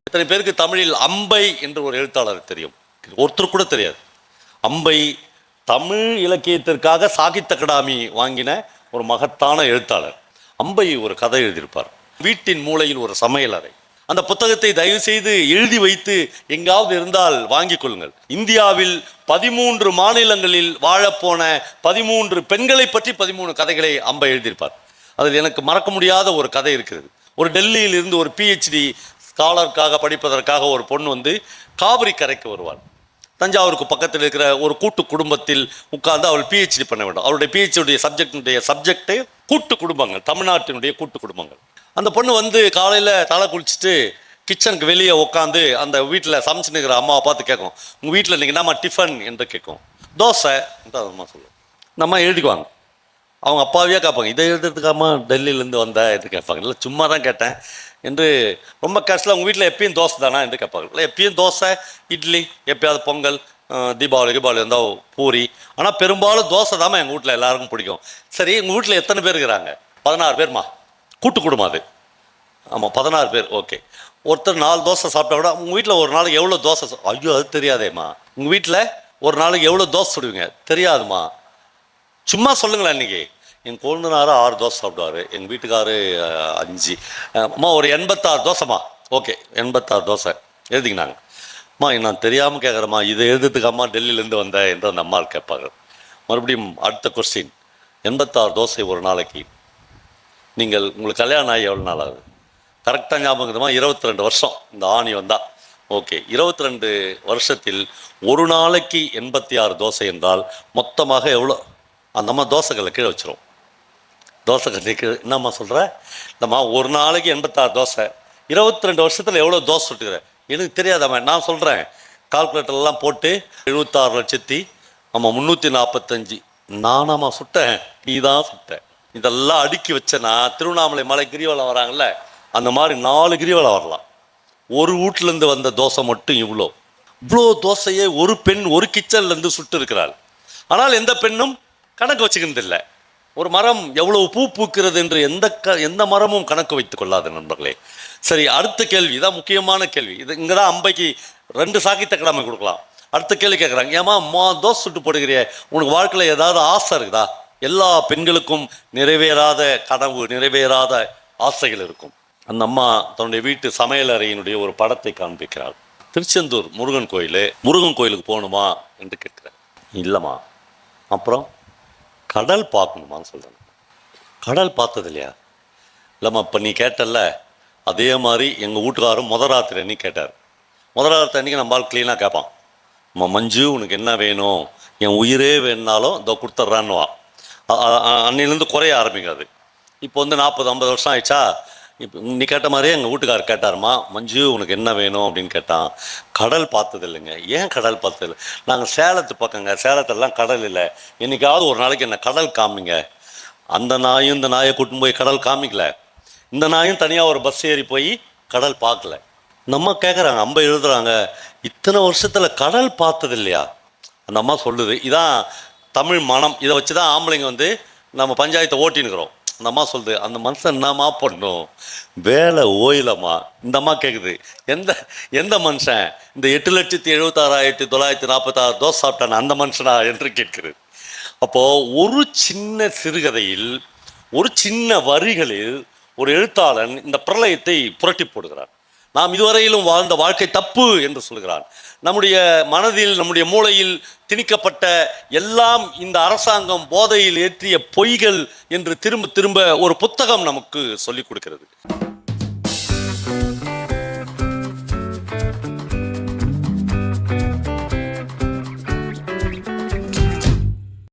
இத்தனை பேருக்கு தமிழில் அம்பை என்று ஒரு எழுத்தாளர் தெரியும்? ஒருத்தர் கூட தெரியாது. அம்பை தமிழ் இலக்கியத்திற்காக சாகித்ய அகாடமி வாங்கின ஒரு மகத்தான எழுத்தாளர். அம்பை ஒரு கதை எழுதியிருப்பார். வீட்டின் மூலையில் ஒரு சமையல் அறை. அந்த புத்தகத்தை தயவு செய்து எழுதி வைத்து எங்காவது இருந்தால் வாங்கிக் கொள்ளுங்கள். இந்தியாவில் 13 மாநிலங்களில் வாழப்போன 13 பெண்களை பற்றி 13 கதைகளை அம்பை எழுதியிருப்பார். அதில் எனக்கு மறக்க முடியாத ஒரு கதை இருக்கிறது. ஒரு டெல்லியில் இருந்து ஒரு PhD ஸ்காலருக்காக படிப்பதற்காக ஒரு பொண்ணு வந்து காவிரி கரைக்கு வருவாள். தஞ்சாவூருக்கு பக்கத்தில் இருக்கிற ஒரு கூட்டு குடும்பத்தில் உட்கார்ந்து அவள் PhD பண்ண வேண்டும். அவருடைய PhD சப்ஜெக்டு கூட்டு குடும்பங்கள், தமிழ்நாட்டினுடைய கூட்டு குடும்பங்கள். அந்த பொண்ணு வந்து காலையில் தலை குளிச்சுட்டு கிச்சனுக்கு வெளியே உட்காந்து அந்த வீட்டில் சமைச்சுன்னுக்கிற அம்மாவை பார்த்து கேட்கும், உங்கள் வீட்டில் இன்றைக்கி என்னம்மா டிஃபன் என்று கேட்கும். தோசை என்று அம்மா சொல்லுவோம். நம்ம எழுதிக்குவாங்க. அவங்க அப்பாவையே கேட்பாங்க, இதை எழுதுறதுக்காமா டெல்லியிலேருந்து வந்த என்று கேட்பாங்க. இல்லை சும்மா தான் கேட்டேன் என்று ரொம்ப கஷ்டம். உங்கள் வீட்டில் எப்பயும் தோசை தானா என்று கேட்பாங்க. இல்லை எப்பயும் தோசை, இட்லி, எப்பயாவது பொங்கல், தீபாவளி இருந்தால் பூரி. ஆனால் பெரும்பாலும் தோசை தாம்மா எங்கள் வீட்டில் எல்லாருக்கும் பிடிக்கும். சரி, உங்கள் வீட்டில் எத்தனை பேர் இருக்கிறாங்க? 16 பேர்மா. கூட்டு குடும்பம் அது. ஆமாம், 16 பேர். ஓகே. ஒருத்தர் 4 தோசை சாப்பிட்டா கூட உங்கள் வீட்டில் ஒரு நாளைக்கு எவ்வளோ தோசை? ஐயோ, அது தெரியாதேம்மா. உங்கள் வீட்டில் ஒரு நாளைக்கு எவ்வளோ தோசை சுடுவீங்க? தெரியாதுமா. சும்மா சொல்லுங்களேன். இன்றைக்கி என் கொழுந்தனார் 6 தோசை சாப்பிடுவார், எங்கள் வீட்டுக்காரு 5. அம்மா ஒரு 86 தோசைம்மா. ஓகே, 86 தோசை எழுதிக்கினாங்க. அம்மா நான் தெரியாமல் கேட்குறேம்மா, இதை எழுதுறதுக்கு அம்மா டெல்லியிலேருந்து வந்தேன் என்று அந்த அம்மா கேட்பாங்க. மறுபடியும் அடுத்த கொஸ்டின், 86 தோசை ஒரு நாளைக்கு. உங்களுக்கு கல்யாணம் ஆகி எவ்வளோ நாள் ஆகுது? கரெக்டாக ஞாபகம் 22 வருஷம் இந்த ஆணி வந்தால். ஓகே, 22 வருஷத்தில் ஒரு நாளைக்கு 86 தோசை என்றால் மொத்தமாக எவ்வளோ? அந்த அம்மா தோசைகளை கீழே வச்சிரும். தோசை கீழே என்னம்மா சொல்கிற? இந்தம்மா ஒரு நாளைக்கு 86 தோசை, 22 வருஷத்தில் எவ்வளோ தோசை சுட்டுக்கிறேன் எனக்கு தெரியாதம்மா. நான் சொல்கிறேன், கால்குலேட்டர்லாம் போட்டு 76,345. நானாம்மா சுட்டேன்? நீ தான் சுட்டேன். இதெல்லாம் அடுக்கி வச்சேன்னா திருவண்ணாமலை மலை கிரிவலம் வராங்கல்ல, அந்த மாதிரி 4 கிரிவலம் வரலாம். ஒரு வீட்டிலேருந்து வந்த தோசை மட்டும் இவ்வளோ தோசையே ஒரு பெண் ஒரு கிச்சன்லேருந்து சுட்டு இருக்கிறாள். ஆனால் எந்த பெண்ணும் கணக்கு வச்சுக்கிறது இல்லை. ஒரு மரம் எவ்வளவு பூ பூக்கிறது என்று எந்த மரமும் கணக்கு வைத்துக் கொள்ளாது நண்பர்களே. சரி, அடுத்த கேள்வி தான் முக்கியமான கேள்வி. இது இங்கே தான் அம்பைக்கு 2 சாகித்ய அகாடமி கொடுக்கலாம். அடுத்த கேள்வி கேட்குறாங்க, ஏமா தோசை சுட்டு போடுகிறிய, உனக்கு வாழ்க்கையில் ஏதாவது ஆசை இருக்குதா? எல்லா பெண்களுக்கும் நிறைவேறாத கனவு, நிறைவேறாத ஆசைகள் இருக்கும். அந்த அம்மா தன்னுடைய வீட்டு சமையல் அறையினுடைய ஒரு படத்தை காண்பிக்கிறாள். திருச்செந்தூர் முருகன் கோயிலுக்கு போகணுமா என்று கேட்கிறேன். இல்லைம்மா. அப்புறம் கடல் பார்க்கணுமான்னு சொல்கிறேன். கடல் பார்த்தது இல்லையா? இல்லைம்மா, இப்போ நீ கேட்டல அதே மாதிரி எங்கள் வீட்டுக்காரரும் முதராத்திரி அன்னைக்கு கேட்டார். முதராத்திரி அன்றைக்கி நம்மளால் க்ளீனாக கேட்பான், அம்மா மஞ்சு உனக்கு என்ன வேணும், என் உயிரே வேணுனாலும் இதோ கொடுத்துட்றான்னுவா. அன்னிலேருந்து குறைய ஆரம்பிக்காது. இப்போ 40-50 வருஷம் ஆயிடுச்சா. இப்போ நீ கேட்ட மாதிரியே எங்கள் வீட்டுக்காரர் கேட்டாருமா, மஞ்சு உனக்கு என்ன வேணும் அப்படின்னு கேட்டான். கடல் பார்த்தது இல்லைங்க. ஏன் கடல் பார்த்தது இல்லை? நாங்கள் சேலத்து பக்கங்க, சேலத்திலலாம் கடல் இல்லை. என்றைக்காவது ஒரு நாளைக்கு என்ன கடல் காமிங்க. அந்த நாயும் இந்த நாயை கூட்டின்னு போய் கடல் காமிக்கல. இந்த நாயும் தனியாக ஒரு பஸ் ஏறி போய் கடல் பார்க்கல. நம்ம கேட்குறாங்க, அம்பை எழுதுறாங்க, இத்தனை வருஷத்தில் கடல் பார்த்தது இல்லையா? அந்த அம்மா சொல்லுது. இதான் தமிழ் மனம். இதை வச்சு தான் ஆம்பளைங்க வந்து நம்ம பஞ்சாயத்தை ஓட்டினுக்கிறோம். அந்த அம்மா சொல்லுது, அந்த மனுஷன் என்னம்மா பண்ணும், வேலை ஓயிலம்மா. இந்த அம்மா கேட்குது, எந்த மனுஷன் இந்த 8,76,946 தோசை சாப்பிட்டான அந்த மனுஷனா என்று கேட்குறது. அப்போது ஒரு சின்ன சிறுகதையில், ஒரு சின்ன வரிகளில் ஒரு எழுத்தாளன் இந்த பிரளயத்தை புரட்டி போடுகிறார். நாம் இதுவரையிலும் வாழ்ந்த வாழ்க்கை தப்பு என்று சொல்கிறான். நம்முடைய மனதில், நம்முடைய மூளையில் திணிக்கப்பட்ட எல்லாம் இந்த அரசாங்கம் போதையில் ஏற்றிய பொய்கள் என்று திரும்ப திரும்ப ஒரு புத்தகம் நமக்கு சொல்லிக் கொடுக்கிறது.